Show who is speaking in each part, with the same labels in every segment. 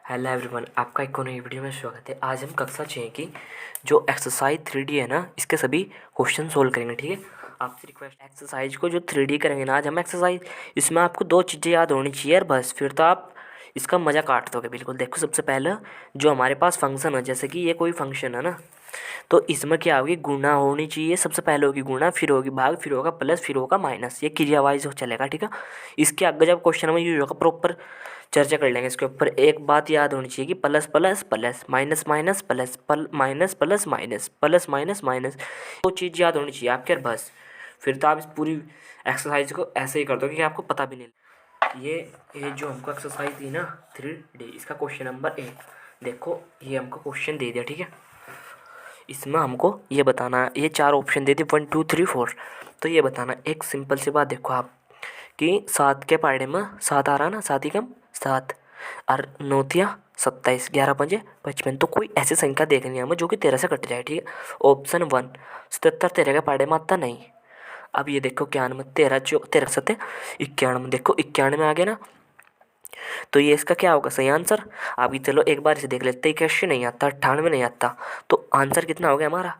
Speaker 1: Hello everyone, आपका एक और नई वीडियो में स्वागत है। आज हम कक्षा 6 की जो एक्सरसाइज 3D है ना, इसके सभी क्वेश्चन सोल्व करेंगे। ठीक है, आपसे रिक्वेस्ट, एक्सरसाइज को जो 3D करेंगे ना आज हम एक्सरसाइज, इसमें आपको दो चीज़ें याद होनी चाहिए और बस, फिर तो आप इसका मज़ा काट दोगे बिल्कुल। देखो, सबसे पहले जो हमारे पास फंक्शन है, जैसे कि ये कोई फंक्शन है ना, तो इसमें क्या होगी, गुणा होनी चाहिए। सबसे पहले होगी गुणा, फिर होगी भाग, फिर होगा प्लस, फिर होगा माइनस। ये क्रिया वाइज चलेगा। ठीक है, इसके आगे जब क्वेश्चन में यूज होगा प्रॉपर चर्चा कर लेंगे इसके ऊपर। एक बात याद होनी चाहिए कि plus plus plus, minus minus plus, minus plus minus, plus minus minus, वो चीज़ याद होनी चाहिए आपके। और बस फिर तो आप इस पूरी एक्सरसाइज को ऐसे ही कर दोगे कि आपको पता भी नहीं। ये जो हमको एक्सरसाइज दी ना 3D, इसका क्वेश्चन नंबर 1 देखो, ये हमको क्वेश्चन दे दिया। ठीक है, इसमें हमको ये बताना, ये चार ऑप्शन दे दिए 1 2 3 4। तो ये बताना एक सिंपल सी बात, देखो आप कि 7 के पहाड़े में 7 आ रहा ना, 7 ही कम 7 और 9 27, 11 पंजे 55। तो कोई ऐसी संख्या देखनी है हमें जो कि 13 से कट जाए। ठीक है, ऑप्शन 1 77 13 के पहाड़े में आता नहीं। अब ये देखो 91, 13 सत्ते 91, देखो 91 आ गया ना, तो ये इसका क्या होगा सही आंसर। अभी चलो एक बार इसे देख लेते हैं। 81 नहीं आता, 98 नहीं आता, तो आंसर कितना हो गया हमारा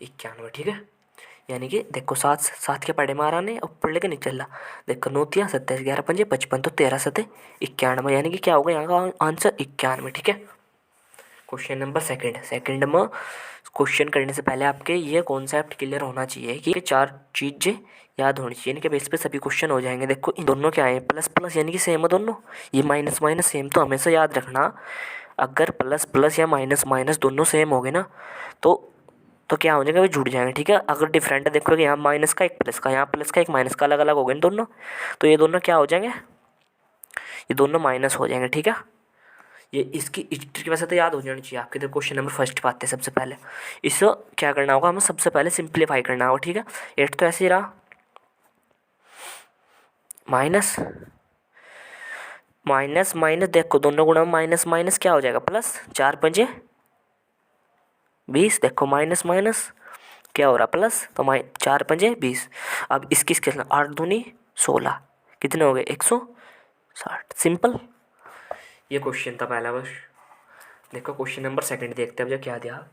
Speaker 1: 91। ठीक है, यानी कि देखो 7 7 के पढ़े मारा ने ऊपर लेके नहीं चल रहा। देखो 9 27 11 पंजे 55, तो 13 7 91, यानी कि क्या होगा यहाँ का आंसर 91। ठीक है, क्वेश्चन नंबर सेकंड में क्वेश्चन करने से पहले आपके ये कॉन्सेप्ट क्लियर होना चाहिए कि ये चार चीज़ें याद होनी चाहिए, इनके बेस पे सभी क्वेश्चन हो जाएंगे। देखो इन दोनों क्या है, प्लस प्लस यानी कि सेम है दोनों, ये माइनस माइनस सेम। तो हमेशा याद रखना, अगर प्लस प्लस या माइनस माइनस दोनों सेम हो गए ना, तो क्या हो जाएगा, वे जुड़ जाएंगे। ठीक है, अगर डिफरेंट है, देखो कि यहाँ माइनस का एक प्लस का, यहाँ प्लस का एक माइनस का, अलग अलग हो गए ना दोनों, तो ये दोनों क्या हो जाएंगे, ये दोनों माइनस हो जाएंगे। ठीक है, ये इसकी ट्रिक वैसे तो याद हो जानी चाहिए आपके। तो क्वेश्चन नंबर फर्स्ट पाते हैं सबसे पहले, इसको क्या करना होगा, हमें सबसे पहले सिंप्लीफाई करना होगा। ठीक है, 8 तो ऐसे ही रहा, माइनस माइनस माइनस, देखो दोनों गुणा में माइनस माइनस क्या हो जाएगा प्लस, 4 पंजे 20, देखो माइनस माइनस क्या हो रहा प्लस, तो 4 पंजे 20। अब इसकी इसके 8 दूनी 16, कितने हो गए 160। सिंपल, ये क्वेश्चन था पहला बस। देखो क्वेश्चन नंबर सेकंड देखते हैं अब जो क्या दिया,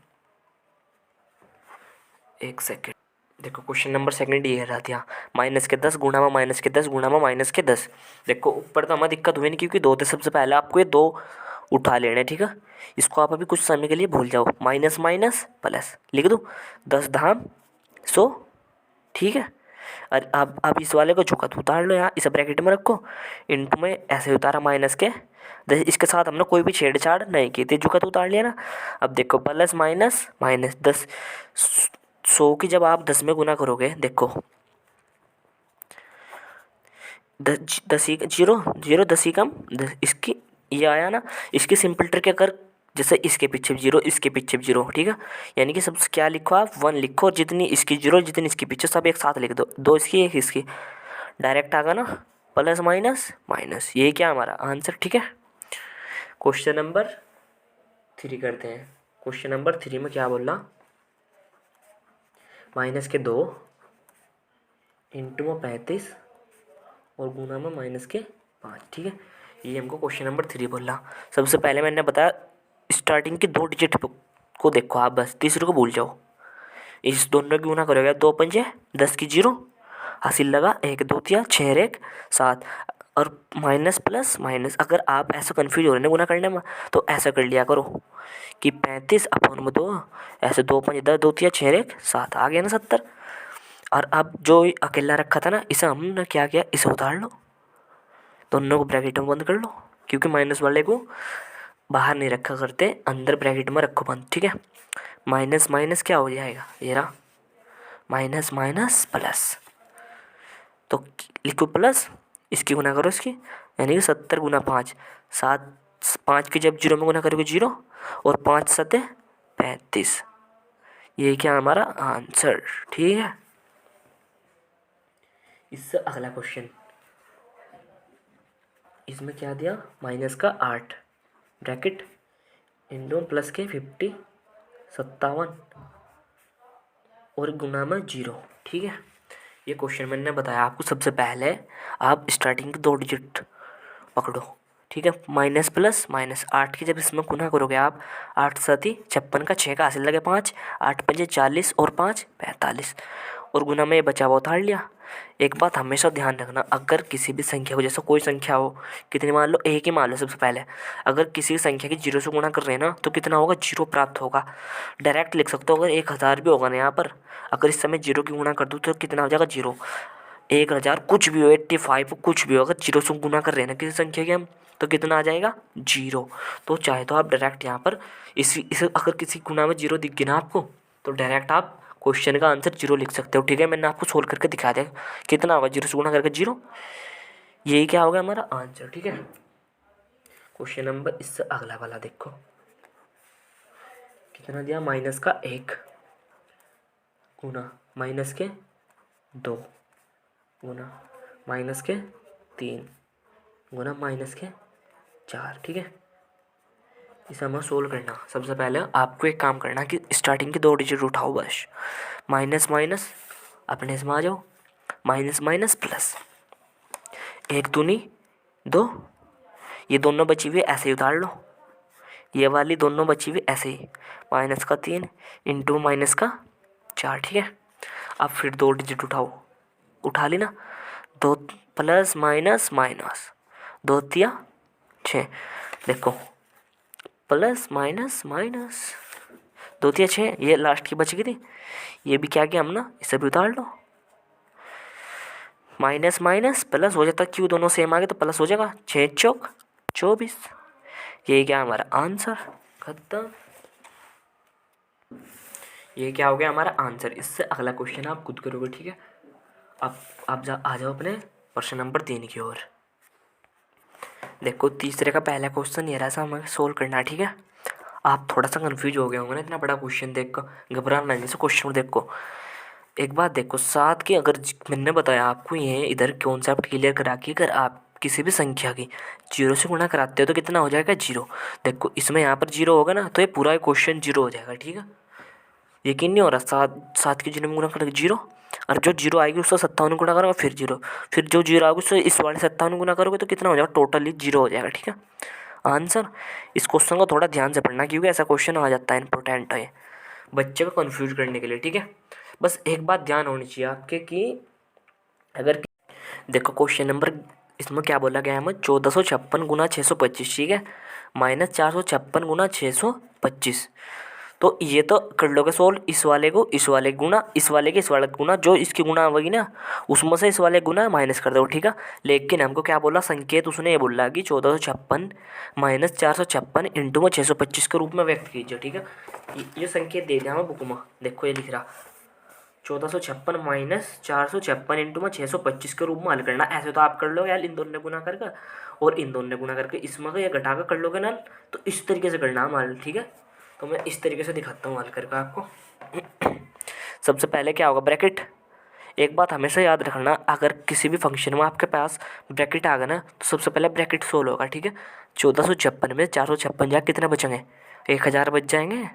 Speaker 1: एक सेकंड। देखो क्वेश्चन नंबर सेकंड ये रहा था, माइनस के 10 गुणा में माइनस के 10 गुणा में माइनस के 10। देखो ऊपर तो हमें दिक्कत हुई नहीं क्योंकि दो थे। सबसे पहले आपको ये दो उठा लेना है। ठीक है, इसको आप अभी कुछ समय के लिए भूल जाओ, माइनस माइनस प्लस लिख दो, 10 धाम 100। ठीक है, और अब इस वाले को झुका तो उतार लो, यहाँ इस ब्रैकेट में रखो, इनटू में ऐसे उतारा माइनस के 10, इसके साथ हमने कोई भी छेड़छाड़ नहीं की थी, झुका तो उतार लिया ना। अब देखो प्लस माइनस माइनस 10, 100 की जब आप 10 में गुना करोगे, देखो 10 ही जीरो जीरो 10 ही कम 10, इसकी ये आया ना। इसकी सिंपल ट्रिक कर, जैसे इसके पीछे भी जीरो, इसके पीछे भी जीरो। ठीक है, यानी कि सब क्या लिखो आप 1 लिखो, जितनी इसकी जीरो जितनी इसके पीछे सब एक साथ लिख दो, दो इसकी एक इसकी, डायरेक्ट आ गया ना, प्लस माइनस माइनस, ये क्या हमारा आंसर। ठीक है, क्वेश्चन नंबर 3 करते हैं। क्वेश्चन नंबर 3 में क्या बोलना, माइनस के 2 इंटू में 35 और गुना में माइनस के 5। ठीक है, ये हमको क्वेश्चन नंबर 3 बोला। सबसे पहले मैंने बताया स्टार्टिंग की 2 डिजिट को देखो आप, बस तीसरे को भूल जाओ। इस दोनों की गुना करोगे 2 पंजे 10 की जीरो, हासिल लगा 1 2 3 6 1 7, और माइनस प्लस माइनस। अगर आप ऐसा कन्फ्यूज हो रहे हैं गुना करने में, तो ऐसा कर लिया करो कि 35 अपन में 2, ऐसे 2 पंजे 10 2 3 6 1 7, आ गया ना 70। और अब जो अकेला रखा था ना, इसे हमने क्या किया, इसे उतार लो, दोनों को ब्रैकेट में बंद कर लो, क्योंकि माइनस वाले को बाहर नहीं रखा करते, अंदर ब्रैकेट में रखो बंद। ठीक है, माइनस माइनस क्या हो जाएगा, ये रहा माइनस माइनस प्लस, तो लिखो प्लस, इसकी गुना करो इसकी, यानी कि 70 गुना 5, 7 5 की जब जीरो में गुना करोगे जीरो, और 5 सते 35, ये क्या हमारा आंसर। ठीक है, इससे अगला क्वेश्चन, इसमें क्या दिया, माइनस का 8 ब्रैकेट इंटू प्लस के 50 57 और गुना में 0। ठीक है, ये क्वेश्चन मैंने बताया आपको। सबसे पहले आप स्टार्टिंग के 2 डिजिट पकड़ो, ठीक है। माइनस प्लस माइनस 8 की जब इसमें गुना करोगे आप, 8 सती 56 का 6 का हासिल लगे 5, 8 पंजे 40 और 5 45, और गुना में ये बचा हुआ उतार लिया। एक बात हमेशा ध्यान रखना, अगर किसी भी संख्या को, जैसे कोई संख्या हो, कितनी मान लो, एक ही मान लो सबसे पहले, अगर किसी भी संख्या की जीरो से गुणा कर रहे हैं ना तो कितना होगा, जीरो प्राप्त होगा। डायरेक्ट लिख सकते हो, अगर 1000 भी होगा ना यहाँ पर, अगर इस समय जीरो की गुणा कर दूँ तो कितना हो जाएगा, जीरो। 1000 कुछ भी हो, 85 कुछ भी हो, अगर जीरो से गुना कर रहे हैं ना किसी संख्या के हम, तो कितना आ जाएगा, जीरो। तो चाहे तो आप डायरेक्ट यहाँ पर इसे अगर किसी गुना में जीरो दिख गया ना आपको, तो डायरेक्ट आप क्वेश्चन का आंसर जीरो लिख सकते हो। ठीक है, मैंने आपको सोल्व करके दिखा दिया कितना होगा, जीरो से गुना करके जीरो, यही क्या होगा हमारा आंसर। ठीक है, क्वेश्चन नंबर इससे अगला वाला देखो, कितना दिया, माइनस का 1 गुना माइनस के 2 गुना माइनस के 3 गुना माइनस के 4। ठीक है, इसे हमें सोल्व करना। सबसे पहले आपको एक काम करना कि स्टार्टिंग के 2 डिजिट उठाओ बस, माइनस माइनस अपने इसमें आ जाओ, माइनस माइनस प्लस, 1 दूनी 2, ये दोनों बची हुई ऐसे ही उतार लो, ये वाली दोनों बची हुई ऐसे ही, माइनस का 3 इंटू माइनस का 4। ठीक है, अब फिर 2 डिजिट उठाओ, उठा ली ना, 2 प्लस माइनस माइनस, 2 तिया 6, देखो प्लस माइनस माइनस, 2 तिया 6, ये लास्ट की बच गई थी, ये भी क्या किया हम ना, इसे भी उतार लो, माइनस माइनस प्लस हो जाता, क्यों दोनों सेम आ गए तो प्लस हो जाएगा, 6 चौक 24, ये क्या हमारा आंसर, खत्म। ये क्या हो गया हमारा आंसर। इससे अगला क्वेश्चन आप खुद करोगे। ठीक है, अब आप आ जाओ अपने प्रश्न नंबर 3 की ओर। देखो तीसरे का पहला क्वेश्चन ये रहा, ऐसा हमें सोल्व करना है। ठीक है, आप थोड़ा सा कंफ्यूज हो गए होंगे ना, इतना बड़ा क्वेश्चन देख कर घबराना नहीं। जैसे क्वेश्चन देखो, एक बात देखो, सात की अगर मैंने बताया आपको, ये इधर कॉन्सेप्ट क्लियर करा कि अगर आप किसी भी संख्या की जीरो से गुणा कराते हो तो कितना हो जाएगा, जीरो। देखो इसमें यहाँ पर जीरो होगा ना तो ये पूरा क्वेश्चन जीरो हो जाएगा। ठीक है, यकीन नहीं हो रहा, सात सात की जीरो में गुणा करोगे जीरो, और जो जीरो आएगी उससे 57 गुणा करोगे फिर जीरो, फिर जो जीरो आएगी उससे इस वाले 57 गुणा करोगे तो कितना हो जाएगा, टोटली जीरो हो जाएगा। ठीक है, आंसर। इस क्वेश्चन को थोड़ा ध्यान से पढ़ना क्योंकि ऐसा क्वेश्चन आ जाता है, इंपॉर्टेंट है बच्चे को कंफ्यूज करने के लिए। ठीक है, बस एक बात ध्यान होनी चाहिए आपके कि अगर देखो क्वेश्चन नंबर इसमें क्या बोला गया है, हमें 1456 गुना 625। ठीक है, माइनस 456 गुना 625, तो ये तो कर लोगे सोल्व, इस वाले को इस वाले गुना, इस वाले के इस वाले गुना, जो इसकी गुना होगी ना उसमें से इस वाले गुना माइनस कर दो। ठीक है, लेकिन हमको क्या बोला संकेत, उसने ये बोला कि 1456 माइनस 456 इंटू में 625 के रूप में व्यक्त कीजिए। ठीक है, ये संकेत दे दिया हमें बुक में, देखो ये लिख रहा 1456 माइनस 456 इंटू में 625 के रूप में हल करना। ऐसे तो आप कर लोगे यार, इन दोनों ने गुना करके और इन दोनों ने गुना करके इसमें का ये घटा कर लोगे ना, तो इस तरीके से करना हम हल। ठीक है, तो मैं इस तरीके से दिखाता हूँ हल करके आपको। सबसे पहले क्या होगा, ब्रैकेट। एक बात हमेशा याद रखना, अगर किसी भी फंक्शन में आपके पास ब्रैकेट आ गया ना तो सबसे पहले ब्रैकेट सोल्व होगा। ठीक है, 1456 में 456 जाके कितने बचेंगे, 1000 बच जाएंगे।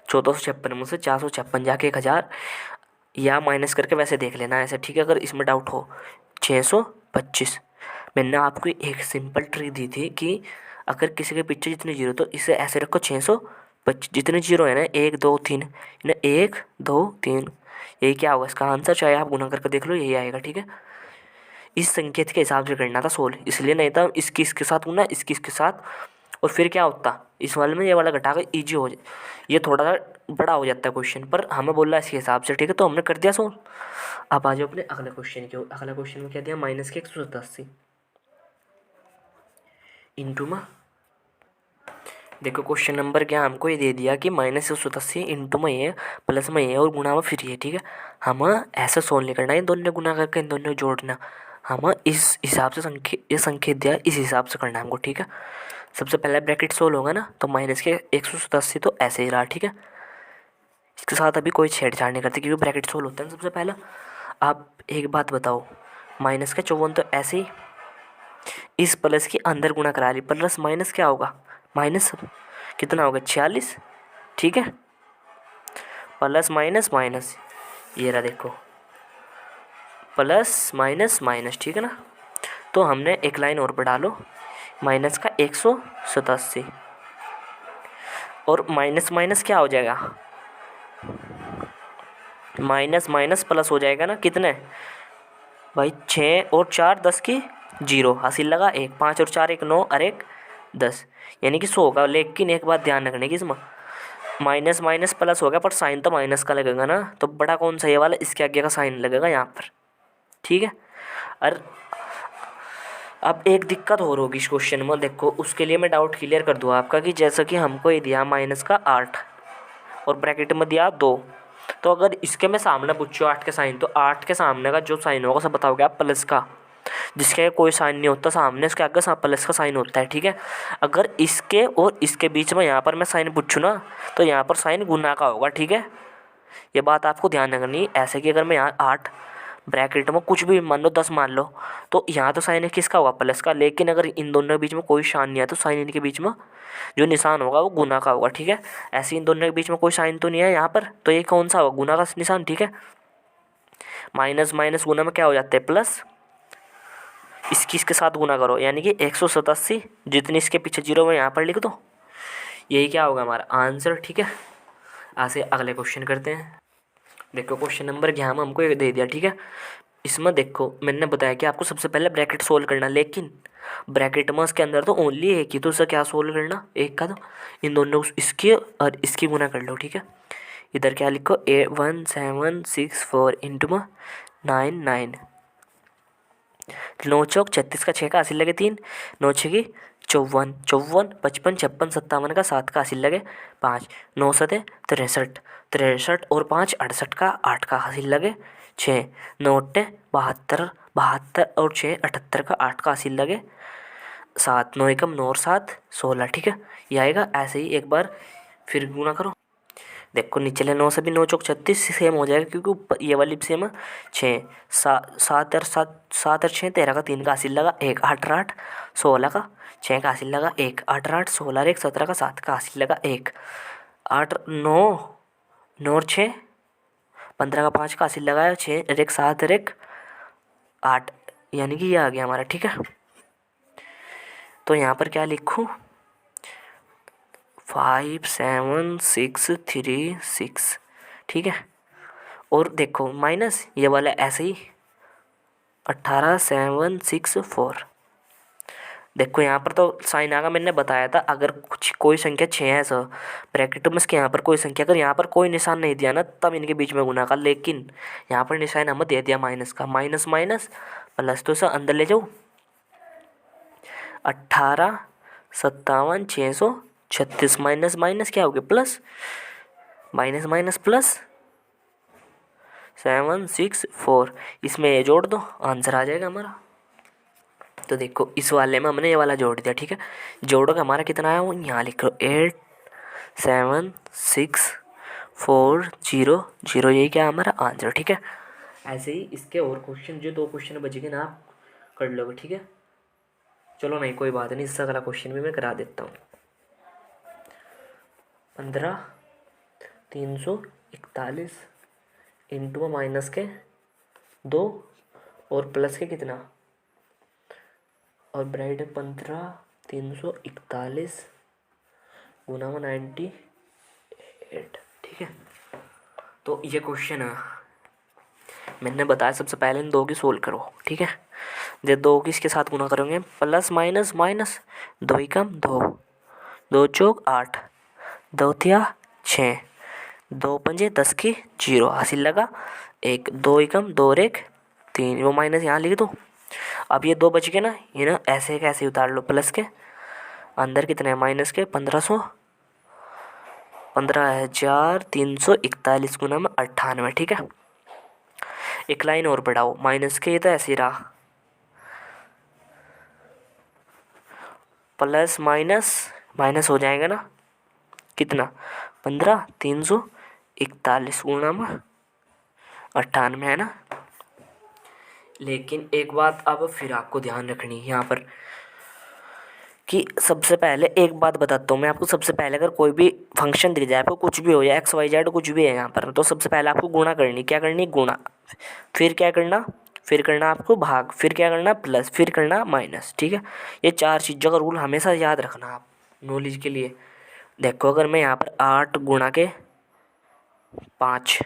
Speaker 1: 1456 में से 456 जाके 1000, या माइनस करके वैसे देख लेना ऐसे। ठीक है, अगर इसमें डाउट हो, 625। मैंने आपको एक सिंपल ट्रिक दी थी कि अगर किसी के पीछे जितने जीरो तो इसे ऐसे रखो, 625 जितने जीरो है ना 1 2 3 ना, 1 2 3, यही क्या होगा इसका आंसर, चाहे आप गुना करके देख लो यही आएगा। ठीक है, इस संकेत के हिसाब से करना था सोल्व, इसलिए नहीं था इसकी इसके साथ गुना, इसकी इसके साथ, और फिर क्या होता इस वाले में ये वाला घटा कर ईजी हो जाए, ये थोड़ा सा बड़ा हो जाता है क्वेश्चन, पर हमें बोला इसके हिसाब से। ठीक है, तो हमने कर दिया सोल्व। अब आ जाओ अपने अगले क्वेश्चन के। अगला क्वेश्चन में क्या दिया, माइनस के 187 इंटू में, देखो क्वेश्चन नंबर क्या हमको ये दे दिया कि माइनस 187 इंटू में ये प्लस में ये और गुणा में फिर ये। ठीक है, हमें ऐसा सोल्व नहीं करना, इन दोनों ने गुना करके इन दोनों ने जोड़ना, हमें इस हिसाब से ये संकेत दिया इस हिसाब से करना है हमको। ठीक है, सबसे पहले ब्रैकेट सोल्व होगा ना तो माइनस के 187 तो ऐसे ही रहा। ठीक है, इसके साथ अभी कोई छेड़छाड़ नहीं करते क्योंकि ब्रैकेट सोल्व होता है सबसे पहले। आप एक बात बताओ, माइनस का 54 तो ऐसे ही इस प्लस के अंदर गुणा करा ली, प्लस माइनस क्या होगा, माइनस कितना होगा 46। ठीक है, प्लस माइनस माइनस, ये रहा देखो प्लस माइनस माइनस। ठीक है ना, तो हमने एक लाइन और बढ़ा लो, माइनस का 187 और माइनस माइनस क्या हो जाएगा, माइनस माइनस प्लस हो जाएगा ना, कितने भाई 6 और 4 10 की 0, हासिल लगा 1, 5 और 4 1 9 और 1 10, यानी कि 100 होगा। लेकिन एक बात ध्यान रखने की, इसमें माइनस माइनस प्लस हो गया पर साइन तो माइनस का लगेगा ना, तो बड़ा कौन सा ये वाला, इसके आगे का साइन लगेगा यहाँ पर, ठीक है। और अब एक दिक्कत और होगी इस क्वेश्चन में, देखो उसके लिए मैं डाउट क्लियर कर दूँ आपका कि जैसा कि हमको ये दिया माइनस का 8 और ब्रैकेट में दिया 2, तो अगर इसके मैं सामने पूछूँ 8 के साइन, तो 8 के सामने का जो साइन होगा सब बताओगे आप प्लस का, जिसके कोई साइन नहीं होता सामने उसके आगे प्लस का साइन होता है, ठीक है। अगर इसके और इसके बीच में यहाँ पर मैं साइन पूछूँ ना, तो यहाँ पर साइन गुना का होगा, ठीक है। ये बात आपको ध्यान रखनी है। ऐसे कि अगर मैं यहाँ 8 ब्रैकेट में कुछ भी मान लो 10 मान लो, तो यहाँ तो साइन किसका होगा, प्लस का। लेकिन अगर इन दोनों के बीच में कोई निशान नहीं है तो साइन इनके बीच में जो निशान होगा वो गुना का होगा, ठीक है। ऐसे इन दोनों के बीच में कोई साइन तो नहीं है यहाँ पर, तो ये कौन सा होगा, गुना का निशान, ठीक है। माइनस माइनस गुना में क्या हो जाता है, प्लस। इसके साथ गुना करो, यानी कि 187 जितनी इसके पीछे 0 में यहाँ पर लिख दो, यही क्या होगा हमारा आंसर, ठीक है। ऐसे अगले क्वेश्चन करते हैं। देखो क्वेश्चन नंबर 11 में हमको एक दे दिया, ठीक है। इसमें देखो मैंने बताया कि आपको सबसे पहले ब्रैकेट सोल्व करना, लेकिन ब्रैकेट में उसके अंदर तो ओनली एक ही, तो उसे क्या सोल्व करना, एक का, तो इन दोनों इसकी और इसकी गुना कर लो, ठीक है। इधर क्या लिखो, 1764 इंटू में 9 9, 9 चौक 36 का 6 का हासिल लगे 3, 9 6 की 54, 54 55 56 57 का 7 का हासिल लगे 5, 9 7 63, 63 और 5 68 का 8 का हासिल लगे 6, 9 8 72, 72 और 6 78 का 8 का हासिल लगे 7, 9 एकम 9 और 7 16, ठीक है। ये आएगा। ऐसे ही एक बार फिर गुना करो, देखो निचले 9 से भी 9 चौक 36 सेम हो जाएगा, क्योंकि ये वाली सेम है। 6 7 और 7 7 और 6 13 का 3 का हासिल लगा 1, 8 8 16 का 6 का हासिल लगा 1, 8 8 16 और 1 17 का 7 का हासिल लगा 1, 8 9 9 और 6 15 का 5 का हासिल लगाया 6 और 1 7 और 1 8, यानी कि ये आ गया हमारा, ठीक है। तो यहाँ पर क्या लिखूँ, 57636, ठीक है। और देखो माइनस ये वाला ऐसे ही 18764, देखो यहाँ पर तो साइन आगा, मैंने बताया था अगर कुछ कोई संख्या 6 है सर ब्रैकेट में इसके यहाँ पर कोई संख्या, अगर यहाँ पर कोई निशान नहीं दिया ना तब इनके बीच में गुना का, लेकिन यहाँ पर निशान हमें दे दिया माइनस का, माइनस माइनस प्लस, तो इसे अंदर ले जाओ, 18 57 636 माइनस माइनस क्या हो गया प्लस, माइनस माइनस प्लस 764, इसमें ये जोड़ दो आंसर आ जाएगा हमारा। तो देखो इस वाले में हमने ये वाला जोड़ दिया, ठीक है। जोड़ो का हमारा कितना आया वो यहाँ लिखो 87640 यही क्या हमारा आंसर, ठीक है। ऐसे ही इसके और क्वेश्चन जो 2 क्वेश्चन बच गए ना आप कर लोगे, ठीक है। चलो नहीं कोई बात नहीं, इससे अगला क्वेश्चन भी मैं करा देता हूँ। 15 341 इंटू माइनस के 2 और प्लस के कितना, और ब्रैकेट 15 341 गुना में 98, ठीक है। तो ये क्वेश्चन है, मैंने बताया सबसे पहले इन 2 की सोल्व करो, ठीक है। जब 2 की इसके साथ गुना करोगे प्लस माइनस माइनस 2 एकम 2, 2 चौक 8, 2 तिया 6, 2 पंजे 10 की 0 हासिल लगा 1, 2 एकम 2 और 1 3, वो माइनस यहाँ लिख दो। अब ये 2 बच गए ना, ये ना ऐसे कैसे उतार लो, प्लस के अंदर कितने हैं माइनस के 15,341 गुना में 98, ठीक है। एक लाइन और बढ़ाओ, माइनस के ये तो ऐसे ही रहा, प्लस माइनस माइनस हो जाएगा ना, कितना 15,341 गुना में 98 है ना। लेकिन एक बात अब फिर आपको ध्यान रखनी है यहाँ पर कि सबसे पहले एक बात बताता हूँ मैं आपको। सबसे पहले अगर कोई भी फंक्शन दिया जाए आपको, कुछ भी हो जाए XYZ कुछ भी है यहाँ पर, तो सबसे पहले आपको गुणा करनी, क्या करनी गुणा, फिर क्या करना फिर करना आपको भाग, फिर क्या करना प्लस, फिर करना माइनस। ठीक है, ये 4 चीज़ों का रूल हमेशा याद रखना आप नॉलेज के लिए। देखो अगर मैं यहाँ पर 8 गुणा के 5,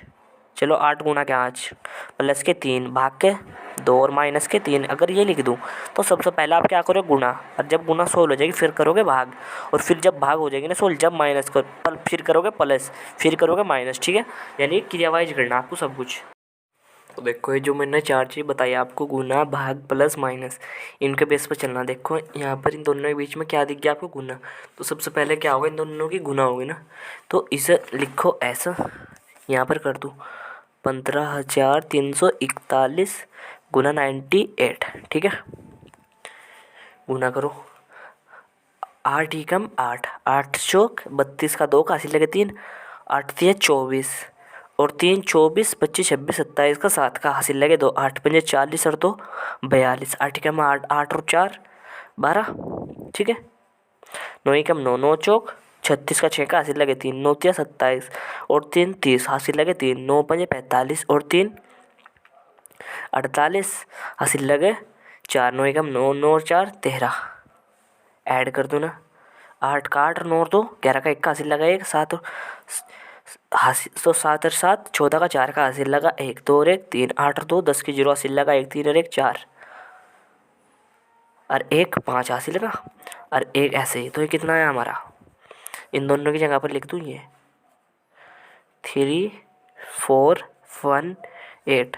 Speaker 1: चलो 8 गुणा के 5 प्लस के 3 भाग के 2 और माइनस के 3 अगर ये लिख दूँ तो सबसे पहले आप क्या करोगे गुणा, और जब गुणा सोल्व हो जाएगी फिर करोगे भाग, और फिर जब भाग हो जाएगी ना सोल्व जब माइनस कर फिर करोगे प्लस, फिर करोगे माइनस। ठीक है, यानी क्रियावाइज करना आपको सब कुछ। तो देखो ये जो मैंने 4 चीज़ बताई आपको, गुना भाग प्लस माइनस, इनके बेस पर चलना। देखो यहाँ पर इन दोनों के बीच में क्या दिख गया आपको गुना, तो सबसे पहले क्या होगा इन दोनों की गुना होगी ना, तो इसे लिखो ऐसा, यहाँ पर कर दूँ 15,341 गुना 98। ठीक है, गुना करो 8 एकम 8, 8 चौक 32 का 2 का हासिल लगे 3, 8 तिया 24 और 3 24 25 26 27 का 7 का हासिल लगे 2, 8 पंजे 40 और 2 42, 8 एकम 8, 8 और 4 12। ठीक है, 9 एकम 9, 9 चौक 36 का 6 का हासिल लगे 3, 9 तिया 27 और 3 30 हासिल लगे 3, 9 पंजे 45 और 3 48 हासिल लगे 4, 9 एकम 9, 9 और 4 13। ऐड कर दो ना, 8 का 8 और 9 और 2 11 का 1 का हासिल लगा 1, 7 और हासिल तो 7 और 7 14 का 4 का हासिल लगा 1, 2 और 1 3, 8 और 2 10 की 0 हासिल लगा 1, 3 और 1 4 और 1 5 हासिल लगा और 1 ऐसे ही। तो ये कितना है हमारा, इन दोनों की जगह पर लिख दूँ ये 3 4 1 8,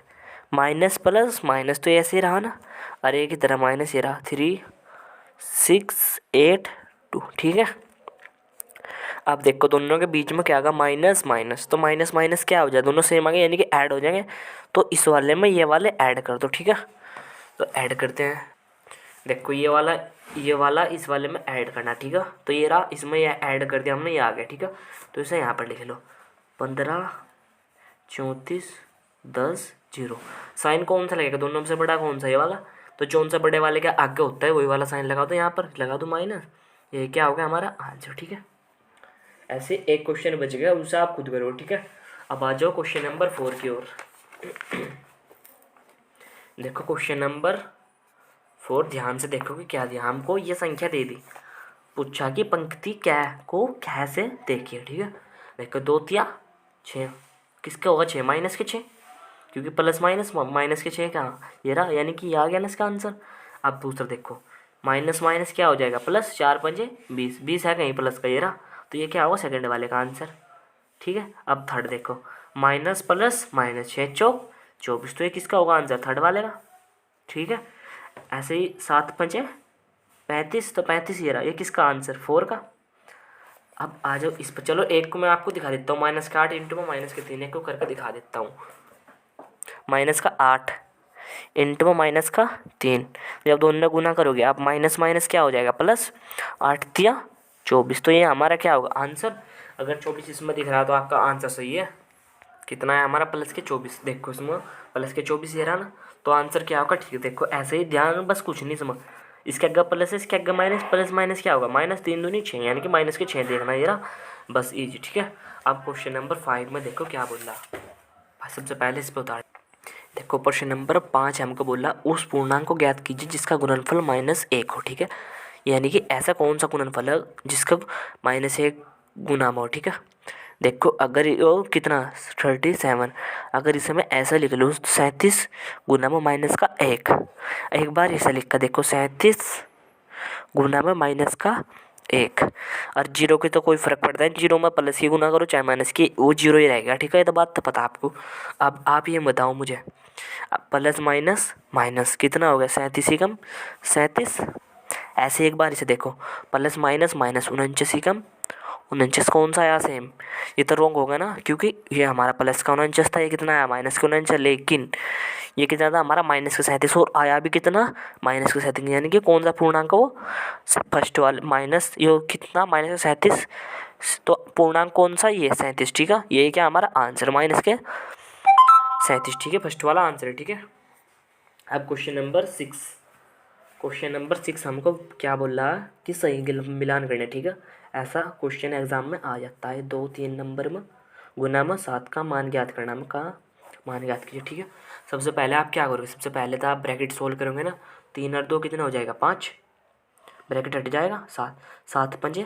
Speaker 1: माइनस प्लस माइनस तो ऐसे ही रहा ना, और एक ही तरह माइनस ये रहा 3 6 8 2। ठीक है, अब देखो दोनों के बीच में क्या आएगा माइनस माइनस, तो माइनस माइनस क्या हो जाए दोनों सेम आ गए यानी कि ऐड हो जाएंगे, तो इस वाले में ये वाले ऐड कर दो। ठीक है, तो ऐड करते हैं। देखो ये वाला इस वाले में ऐड करना। ठीक है, तो ये रहा, इसमें ये ऐड कर दिया हमने, ये आ गया। ठीक है, तो इसे यहाँ पर लिख लो 15 34 10 0। साइन कौन सा लगेगा दोनों में से बड़ा कौन सा, ये वाला, तो कौन सा बड़े वाले के आगे होता है वही वाला साइन लगा दो, यहाँ पर लगा दो माइनस, ये क्या हो गया हमारा आंसर। ठीक है, ऐसे एक क्वेश्चन बच गया, उसे आप खुद करो। ठीक है, अब आ जाओ क्वेश्चन नंबर 4 की ओर। देखो क्वेश्चन नंबर 4 ध्यान से देखो कि क्या दिया हमको, ये संख्या दे दी, पूछा कि पंक्ति क्या को कैसे देखिए। ठीक है, देखो 2 तिया 6, किसका होगा 6 माइनस के 6, क्योंकि प्लस माइनस माइनस के 6 कहाँ ये रहा, यानी कि ये आ गया ना इसका आंसर। अब दूसरा देखो माइनस माइनस क्या हो जाएगा प्लस, 4 पंजे 20, 20 है कहीं प्लस का ये रहा, तो ये क्या होगा सेकंड वाले का आंसर। ठीक है, अब थर्ड देखो माइनस प्लस माइनस 6 चौक 24, तो ये किसका होगा आंसर थर्ड वाले का। ठीक है, ऐसे ही 7 पंजे 35, तो 35 ये रहा, ये किसका आंसर 4 का। अब आ जाओ इस पर, चलो एक को मैं आपको दिखा देता हूँ, माइनस का 8 इंटू में माइनस के 3, एक को करके दिखा देता हूँ। माइनस का 8 इंटू में माइनस का 3, जब दोनों में गुना करोगे आप माइनस माइनस क्या हो जाएगा प्लस, 8 तिया 24, तो ये हमारा क्या होगा आंसर। अगर 24 इसमें दिख रहा है तो आपका आंसर सही है। कितना है हमारा प्लस के 24, देखो इसमें प्लस के 24 ये रहा ना, तो आंसर क्या होगा। ठीक है, देखो ऐसे ही ध्यान, बस कुछ नहीं समझ, इसके आगे प्लस है इसके आगे माइनस, प्लस माइनस क्या होगा माइनस 3 दूनी 6, यानी कि माइनस के 6 देखना ये रहा, बस इजी। ठीक है, अब क्वेश्चन नंबर 5 में देखो क्या बोल रहा, सबसे पहले इस पर उतार। देखो प्रश्न नंबर 5 हमको बोला उस पूर्णांक को ज्ञात कीजिए जिसका गुणनफल -1 हो। ठीक है, यानी कि ऐसा कौन सा गुणनफल है जिसका -1 गुना में हो। ठीक है, देखो अगर ये कितना 37, अगर इसे मैं ऐसा लिख लूँ 37 गुना में माइनस का 1, एक बार ऐसा लिख कर देखो 37 गुना में माइनस का 1, और जीरो की तो कोई फ़र्क पड़ता है, जीरो में प्लस की गुना करो चाहे माइनस की वो जीरो ही रहेगा। ठीक है, ये तो बात तो पता आपको। अब आप ये बताओ मुझे, अब प्लस माइनस माइनस कितना हो गया 37 कम 37, ऐसे एक बार इसे देखो प्लस माइनस माइनस 49 कम 49, कौन सा आया सेम, ये तो रॉन्ग होगा ना, क्योंकि ये हमारा प्लस का 49 था, ये कितना आया माइनस का 49, लेकिन ये कितना था हमारा माइनस का 37 और आया भी कितना माइनस का 37, यानी कि कौन सा पूर्णांक वो फर्स्ट वाले माइनस ये कितना माइनस का 37, तो पूर्णांक कौन सा ये 37। ठीक है, ये क्या हमारा आंसर माइनस के 37। ठीक है, फर्स्ट वाला आंसर है। ठीक है, अब क्वेश्चन नंबर 6, क्वेश्चन नंबर 6 हमको क्या बोल रहा है कि सही मिलान करना। ठीक है, ऐसा क्वेश्चन एग्जाम में आ जाता है 2-3 नंबर में, गुना में 7 का मान ज्ञात करना में कहा मान याद कीजिए, ठीक है। सबसे पहले आप क्या करोगे, सबसे पहले तो आप ब्रैकेट सोल्व करोगे ना। 3 और 2 कितना हो जाएगा, 5, ब्रैकेट हट जाएगा, 7, 7 पंजे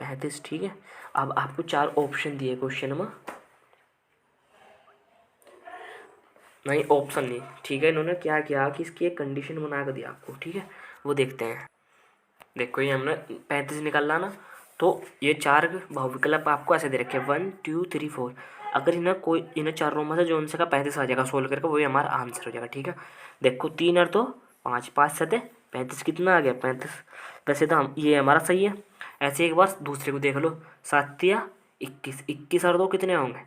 Speaker 1: 35, ठीक है। अब आपको 4 ऑप्शन दिए क्वेश्चन में, नहीं ऑप्शन नहीं, ठीक है। इन्होंने क्या किया कि इसकी एक कंडीशन बना कर दिया आपको, ठीक है। वो देखते हैं। देखो ये हमने 35 निकालना ना, तो ये 4 बहुविकल्प आपको ऐसे दे रखे 1 2 3 4। अगर इन्हें चारों में से जो उनसे का 35 आ जाएगा सोल्व करके, वही हमारा आंसर हो जाएगा, ठीक है। देखो 3 और 2 5, 5 7 35, कितना आ गया 35। वैसे तो हम ये हमारा सही है। ऐसे एक बार दूसरे को देख लो, 7 या 21, 21 और 2 कितने होंगे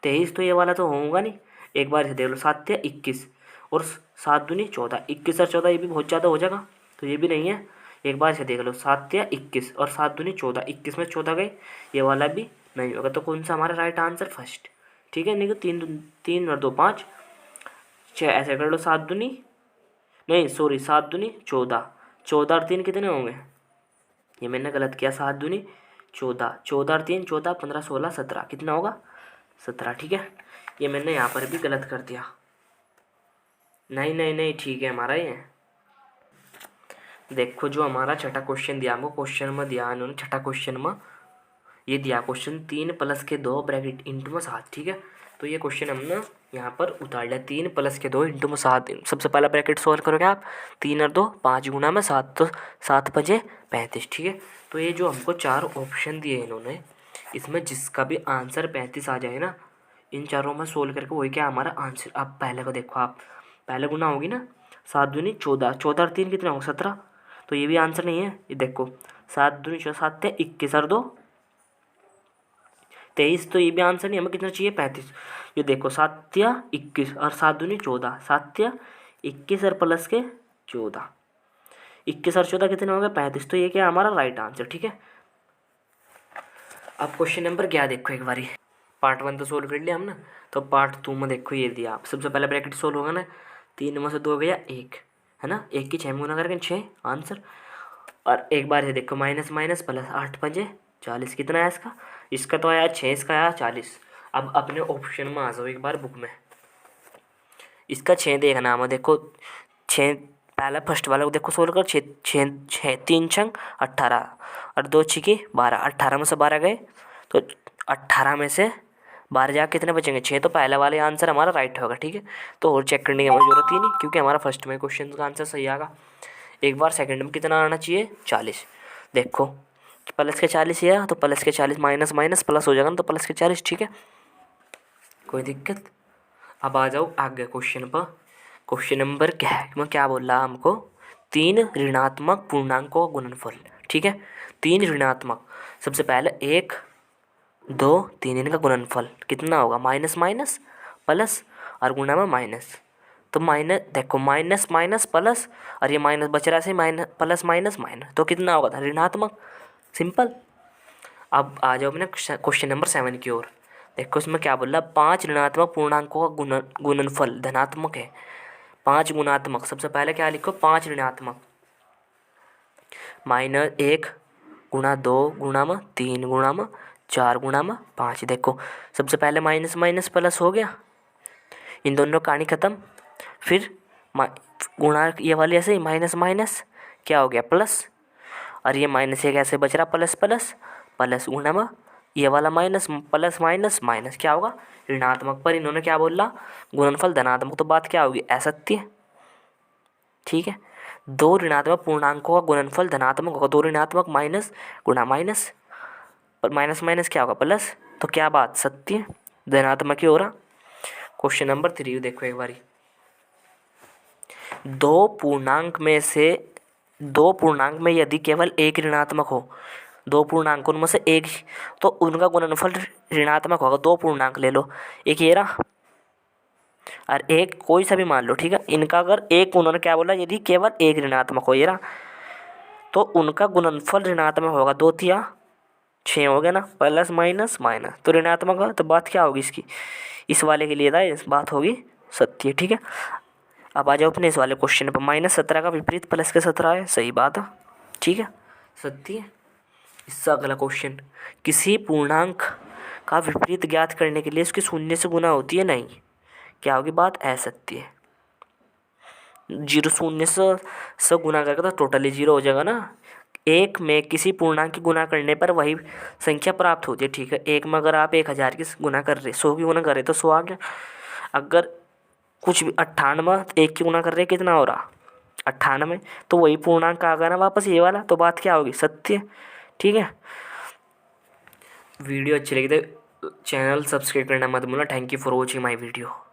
Speaker 1: 23, तो ये वाला तो होगा नहीं। एक बार इसे देख लो, 7 या 21 और 7 दूनी 14, 21 और 14 ये भी बहुत ज़्यादा हो जाएगा, तो ये भी नहीं है। एक बार इसे देख लो, 7 या 21 और 7 दूनी 14, 21 में 14 गए, ये वाला भी नहीं होगा। तो कौन सा हमारा राइट आंसर, फर्स्ट, ठीक है। नहीं तो 3 और 2 5 6, ऐसे कर लो, 7 दूनी नहीं सॉरी 7 दूनी 14, 14 और 3 कितने होंगे, ये मैंने गलत किया, 7 दूनी 14, 14 और 3 14, 15 16 17, कितना होगा 17, ठीक है। ये मैंने यहाँ पर भी गलत कर दिया, नहीं नहीं नहीं, ठीक है हमारा ये। देखो जो हमारा छठा क्वेश्चन दिया हमको, क्वेश्चन में दिया इन्होंने छठा क्वेश्चन में, ये दिया क्वेश्चन 3 प्लस के 2 ब्रैकेट इंटू में 7, ठीक है। तो ये क्वेश्चन हमने यहाँ पर उतार लिया, 3 प्लस के 2 इंटू में 7। सबसे पहला ब्रैकेट सोल्व करोगे आप, 3 और 2 5 गुना में 7, तो 7 5 35, ठीक है। तो ये जो हमको 4 ऑप्शन दिए इन्होंने, इसमें जिसका भी आंसर 35 आ जाए ना, इन चारों में सोल्व करके वही क्या हमारा आंसर। आप पहले को देखो, आप पहले गुना होगी ना, 7 दूनी 14, 14 और 3 कितने होंगे 17, तो ये भी आंसर नहीं है। ये देखो 7 दूनी 14, 7 थे 21 और 2 23, तो ये भी आंसर नहीं, हमें कितना चाहिए 35। ये देखो 7 या 21 और 7 दूनी 14, 7 या 21 और प्लस के 14, 21 और 14 कितने होंगे 35, तो ये क्या हमारा राइट आंसर, ठीक है। अब क्वेश्चन नंबर क्या देखो एक बारी, पार्ट 1 तो सोल्व कर लिया हमने, तो पार्ट 2 में देखो ये दिया आप। सबसे पहले ब्रैकेट सोल्व होगा ना, 3 में से 2 गया 1, है ना, 1 की 6 में गुना करके 6 आंसर। और एक बार ये देखो माइनस माइनस प्लस, 8 पंजे 40, कितना है इसका, इसका तो आया 6, इसका आया 40। अब अपने ऑप्शन में आ जाओ एक बार बुक में, इसका 6 देखना हमें, देखो 6 पहला फर्स्ट वाला को देखो सोल्व कर, 6 6 6 3 छंग 18 और 2 छिकी 12, 18 में से 12 गए, तो 18 में से 12 जा कितने बचेंगे 6, तो पहला वाले आंसर हमारा राइट होगा, ठीक है। तो और चेक करने की हमें जरूरत ही नहीं, क्योंकि हमारा फर्स्ट में क्वेश्चन का आंसर सही आएगा। एक बार सेकंड में कितना आना चाहिए 40, देखो प्लस के 40 या तो प्लस के 40 माइनस माइनस प्लस हो जाएगा ना, तो प्लस के 40, ठीक है, कोई दिक्कत। अब आ जाओ आगे क्वेश्चन पर। क्वेश्चन नंबर क्या है, मैं क्या बोल रहा हमको, 3 ऋणात्मक पूर्णांकों का गुणनफल, ठीक है। 3 ऋणात्मक, सबसे पहले 1 2 3, इनका गुणनफल कितना होगा, माइनस माइनस प्लस और गुणा में माइनस, तो माइनस देखो माइनस माइनस प्लस, और ये माइनस बच रहा है माइनस प्लस माइनस माइनस, तो कितना होगा था ऋणात्मक, सिंपल। अब आ जाओ अपने क्वेश्चन नंबर 7 की ओर। देखो इसमें क्या बोल रहा है, 5 ऋणात्मक पूर्णांकों का गुणनफल धनात्मक है, 5 गुणात्मक। सबसे पहले क्या लिखो 5 ऋणात्मक, माइनस 1 गुणा 2 गुणा में 3 गुणा में 4 गुणा में 5। देखो सबसे पहले माइनस माइनस प्लस हो गया, इन दोनों कहानी ख़त्म। फिर गुणा ये वाली ऐसे ही माइनस माइनस क्या हो गया प्लस, और ये माइनस एक ऐसे बच रहा प्लस प्लस प्लस गुणा में ये वाला माइनस प्लस माइनस माइनस क्या होगा ऋणात्मक। पर इन्होंने क्या बोला गुणनफल धनात्मक, तो बात क्या होगी असत्य, ठीक है। 2 ऋणात्मक पूर्णांकों का गुणनफल धनात्मक होगा, 2 ऋणात्मक माइनस गुणा माइनस, पर माइनस माइनस क्या होगा प्लस, तो क्या बात सत्य धनात्मक ही हो रहा। क्वेश्चन नंबर 3 देखो एक बारी, 2 पूर्णांक में यदि केवल एक ऋणात्मक हो, 2 पूर्णांक उनमें से एक, तो उनका गुणनफल ऋणात्मक होगा। 2 पूर्णांक ले लो, एक ये रहा और एक कोई सा भी मान लो, ठीक है। इनका अगर एक, उन्होंने क्या बोला यदि केवल एक ऋणात्मक हो, ये रहा, तो उनका गुणनफल ऋणात्मक होगा। 2 तिया 6 हो गया ना, प्लस माइनस माइनस, तो ऋणात्मक है, तो बात क्या होगी इसकी, इस वाले के लिए था, इस बात होगी सत्य, ठीक है। अब आ जाओ अपने इस वाले क्वेश्चन पर, -17 का विपरीत प्लस के 17 है, सही बात है, ठीक है, सत्य है। इससे अगला क्वेश्चन, किसी पूर्णांक का विपरीत ज्ञात करने के लिए उसकी शून्य से गुना होती है? नहीं। क्या होगी बात? असत्य है। 0 शून्य से गुना करके तो टोटली 0 हो जाएगा ना। 1 में किसी पूर्णांक की गुना करने पर वही संख्या प्राप्त होती है, ठीक है। 1 में अगर आप 1000 की गुना कर रहे, 100 की गुना कर रहे तो 100 आ गया। अगर कुछ भी 98 1 की गुना कर रहे, कितना हो रहा? 98, तो वही पूर्णांक आ गया ना वापस ये वाला, तो बात क्या होगी? सत्य, ठीक है। वीडियो अच्छी लगी तो चैनल सब्सक्राइब करना मत भूलना। Thank you for watching my video.